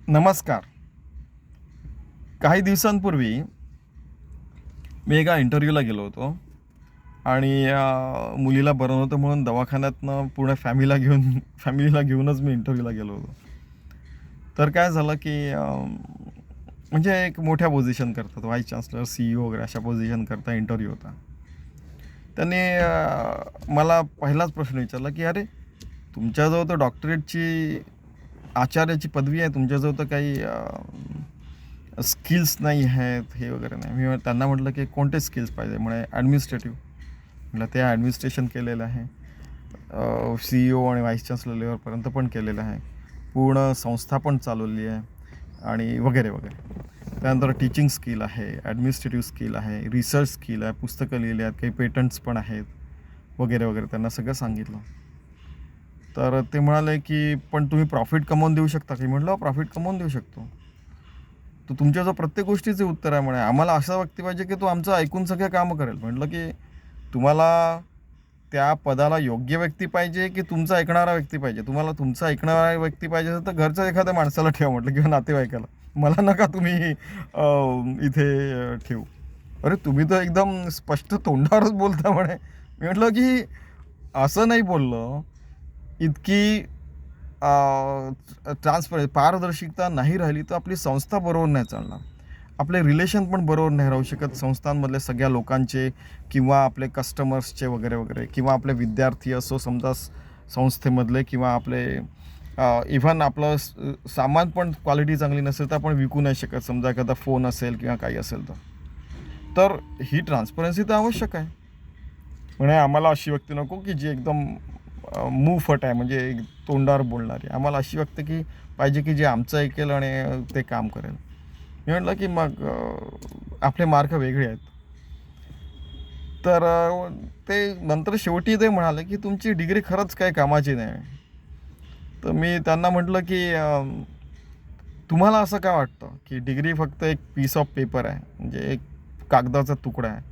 नमस्कार. काही दिवसांपूर्वी मी एका इंटरव्ह्यूला गेलो होतो आणि मुलीला बरं नव्हतं म्हणून दवाखान्यातनं पूर्ण फॅमिलीला घेऊनच मी इंटरव्ह्यूला गेलो होतो. तर काय झालं की म्हणजे एक मोठ्या पोझिशन करतात, व्हाईस चान्सलर, CEO वगैरे अशा पोझिशन करता इंटरव्ह्यू होता. त्यांनी मला पहिलाच प्रश्न विचारला की "अरे, तुमच्याजवळ तर डॉक्टरेटची, आचार्याची पदवी आहे, तुमच्याजवळ तर काही स्किल्स नाही आहेत, हे वगैरे नाही." मी त्यांना म्हटलं की "कोणते स्किल्स पाहिजे?" म्हणे "ॲडमिनिस्ट्रेटिव्ह." म्हटलं ते ॲडमिनिस्ट्रेशन केलेलं आहे, CEO आणि व्हाईस चान्सलर लेवलपर्यंत पण केलेलं आहे, पूर्ण संस्था पण चालवली आहे आणि वगैरे वगैरे. त्यानंतर टीचिंग स्किल आहे, ॲडमिनिस्ट्रेटिव्ह स्किल आहे, रिसर्च स्किल आहे, पुस्तकं लिहिली आहेत, काही पेटंट्स पण आहेत, वगैरे वगैरे. त्यांना सगळं सांगितलं. तर ते म्हणाले की "पण तुम्ही प्रॉफिट कमवून देऊ शकता की?" म्हटलं "प्रॉफिट कमवून देऊ शकतो." "तर तुमच्याजवळ प्रत्येक गोष्टीचे उत्तर आहे." म्हणे "आम्हाला असा व्यक्ती पाहिजे की तो आमचं ऐकून सगळे कामं करेल." म्हटलं की "तुम्हाला त्या पदाला योग्य व्यक्ती पाहिजे की तुमचा ऐकणारा व्यक्ती पाहिजे? तुम्हाला तुमचा ऐकणारा व्यक्ती पाहिजे असेल तर घरच्या एखाद्या माणसाला ठेवा," म्हटलं, "किंवा नातेवाईकाला. मला नका तुम्ही इथे ठेवू." "अरे, तुम्ही तर एकदम स्पष्ट तोंडावरच बोलता," म्हणे. मी म्हटलं की "असं नाही बोललो. इतकी पारदर्शकता नाही राहिली तर आपली संस्था बरोबर नाही चालणार. आपले रिलेशन पण बरोबर नाही राहू शकत संस्थांमधल्या सगळ्या लोकांचे किंवा आपले कस्टमर्सचे वगैरे वगैरे, किंवा आपले विद्यार्थी असो समजा संस्थेमधले, किंवा आपले इव्हन आपलं सामान पण क्वालिटी चांगली नसेल तर आपण विकू नाही शकत. समजा एखादा फोन असेल किंवा काही असेल तर. तर ही ट्रान्सपरन्सी तर आवश्यक आहे." म्हणे "आम्हाला अशी व्यक्ती नको की जी एकदम मुंहफट आहे, म्हणजे तोंडावर बोलणारी. आम्हाला अशी व्यक्ती की पाहिजे की जे आमचं ऐकेल आणि ते काम करेल." मी म्हटलं की "मग आपले मार्ग वेगळे आहेत." तर ते नंतर शेवटी ते म्हणाले की "तुमची डिग्री खरंच काही कामाची नाही." तर मी त्यांना म्हटलं की "तुम्हाला असं काय वाटतं की डिग्री फक्त एक पीस ऑफ पेपर आहे, म्हणजे एक कागदाचा तुकडा आहे?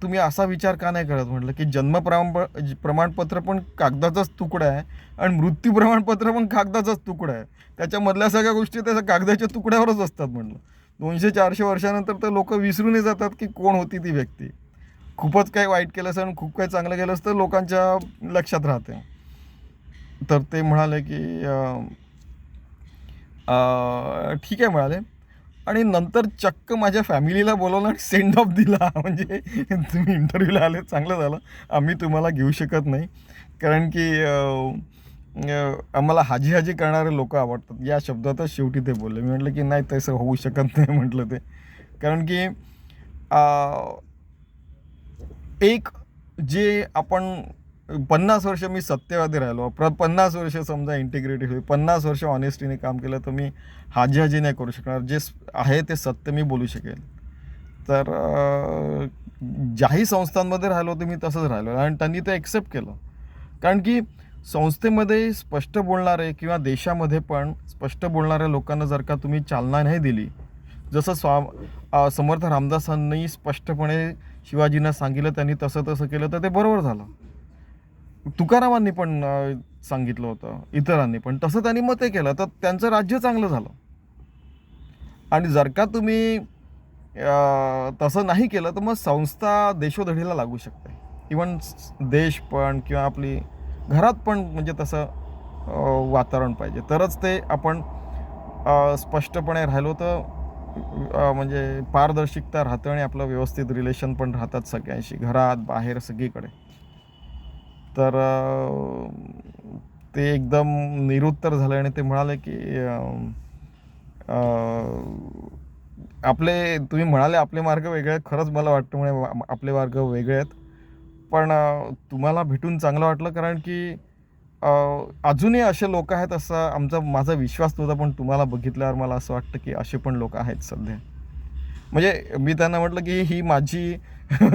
तुम्ही असा विचार का नाही करत?" म्हटलं की प्रमाणपत्र पण कागदाचाच तुकडा आहे आणि मृत्यू प्रमाणपत्र पण कागदाचाच तुकडा आहे. त्याच्यामधल्या सगळ्या गोष्टी त्याच्या कागदाच्या तुकड्यावरच असतात." म्हटलं. 200-400 वर्षानंतर तर लोकं विसरूनही जातात की कोण होती ती व्यक्ती. खूपच काही वाईट केलं असेल आणि खूप काही चांगलं केलं असतं, लोकांच्या लक्षात राहते. तर ते म्हणाले की "ठीक आहे," म्हणाले. आणि नंतर चक्क माझ्या फॅमिलीला बोलावलं आणि सेंड ऑफ दिला. म्हणजे "तुम्ही इंटरव्ह्यूला आले, चांगलं झालं. आम्ही तुम्हाला घेऊ शकत नाही. कारण की आम्हाला हाजी-हाजी करणारे लोकं आवडतात." या शब्दातच शेवटी ते बोलले. मी म्हटलं की "नाही, तसं होऊ शकत नाही," म्हटलं ते. कारण की अ, एक जे आपण 50 वर्ष मी सत्यवादी राहिलो, 50 वर्ष समजा इंटिग्रिटी होती, 50 वर्ष ऑनेस्टीने काम केलं, तर मी हाजी-हाजी नाही करू शकणार. जे आहे ते सत्य मी बोलू शकेल. तर ज्याही संस्थांमध्ये राहिलो होतो मी तसंच राहिलो आणि त्यांनी ते एक्सेप्ट केलं. कारण की संस्थेमध्ये स्पष्ट बोलणारे किंवा देशामध्ये पण स्पष्ट बोलणाऱ्या लोकांना जर का तुम्ही चालना नाही दिली, जसं समर्थ रामदासांनी स्पष्टपणे शिवाजींना सांगितलं, त्यांनी तसं-तसं केलं तर ते बरोबर झालं. तुकारामांनी पण सांगितलं होतं, इतरांनी पण. तसं त्यांनी मग ते केलं, तर त्यांचं राज्य चांगलं झालं. आणि जर का तुम्ही तसं नाही केलं, तर मग संस्था देशोधडीला लागू शकते. इव्हन देश पण किंवा आपली घरात पण म्हणजे तसं वातावरण पाहिजे. तरच ते आपण स्पष्टपणे राहिलो तर म्हणजे पारदर्शकता राहतं आणि आपलं व्यवस्थित रिलेशन पण राहतात सगळ्यांशी, घरात, बाहेर, सगळीकडे. तर ते एकदम निरुत्तर झाले आणि ते म्हणाले की अ, तुम्ही म्हणाले आपले मार्ग वेगळे आहेत. खरंच मला वाटतं म्हणे आपले मार्ग वेगळे आहेत. पण तुम्हाला भेटून चांगलं वाटलं, कारण की अ, अजूनही असे लोक आहेत असा माझा विश्वास नव्हता. पण तुम्हाला बघितल्यावर मला असं वाटतं की असे पण लोक आहेत सध्या. म्हणजे मी त्यांना म्हटलं की ही माझी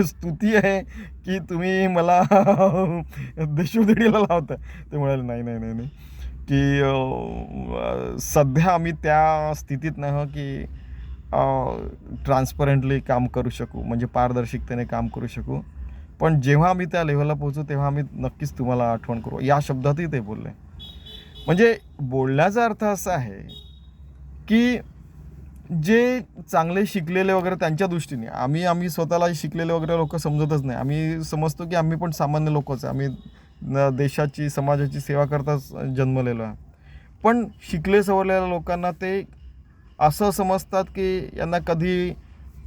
स्तुती आहे की तुम्ही मला देशोधडीला लावताय. ते म्हणाले, "नाही, नाही, नाही, नाही." की सध्या आम्ही त्या स्थितीत नाही आहोत की ट्रान्सपरंटली काम करू शकू, म्हणजे पारदर्शकतेने काम करू शकू. पण जेव्हा आम्ही त्या लेव्हलला पोहोचू तेव्हा आम्ही नक्कीच तुम्हाला आठवण करू. या शब्दातही ते बोलले. म्हणजे बोलण्याचा अर्थ असा आहे की जे चांगले शिकलेले वगैरे त्यांच्या दृष्टीने आम्ही स्वतःला शिकलेले वगैरे लोक समजतच नाही. आम्ही समजतो की आम्ही पण सामान्य लोकच आहे. आम्ही देशाची समाजाची सेवा करताच जन्मलेलो आहे. पण शिकले सवरलेल्या लोकांना ते असं समजतात की यांना कधी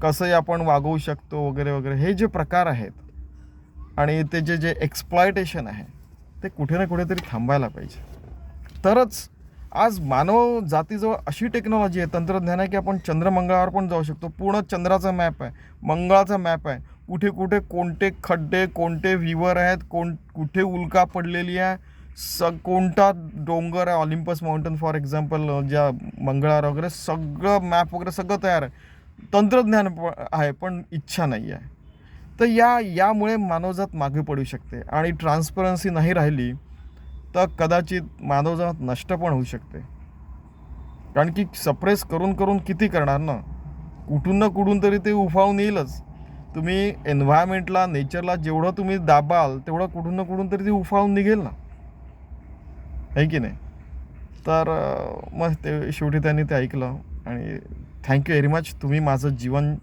कसंही आपण वागवू शकतो वगैरे वगैरे. हे जे प्रकार आहेत आणि ते जे एक्सप्लॉयटेशन आहे ते कुठे ना कुठेतरी थांबायला पाहिजे. तरच आज मानव जातीजवळ अशी टेक्नॉलॉजी आहे, तंत्रज्ञान आहे की आपण चंद्रमंगळावर पण जाऊ शकतो. पूर्ण चंद्राचा मॅप आहे, मंगळाचा मॅप आहे. कुठे कुठे कोणते खड्डे, कोणते विवर आहेत, कुठे उल्का पडलेली आहे, कोणता डोंगर आहे, ऑलिम्पस माउंटन फॉर एक्झाम्पल ज्या मंगळावर वगैरे सगळं मॅप वगैरे सगळं तयार आहे. तंत्रज्ञान आहे पण इच्छा नाही आहे. तर यामुळे मानवजात मागे पडू शकते आणि ट्रान्सपरन्सी नाही राहिली तर कदाचित मानवजात नष्ट पण होऊ शकते. कारण की सप्रेस करून करून किती करणार ना, कुठून ना कुठून तरी ते उफावून येईलच. तुम्ही एन्व्हायरमेंटला, नेचरला जेवढं तुम्ही दाबाल तेवढं कुठून ना कुठून तरी ते उफावून निघेल ना, आहे की नाही. तर मग ते शेवटी त्यांनी ते ऐकलं आणि थँक्यू व्हेरी मच, तुम्ही माझं जीवन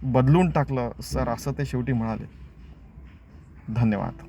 बदलून टाकलं सर, असं ते शेवटी म्हणाले. धन्यवाद.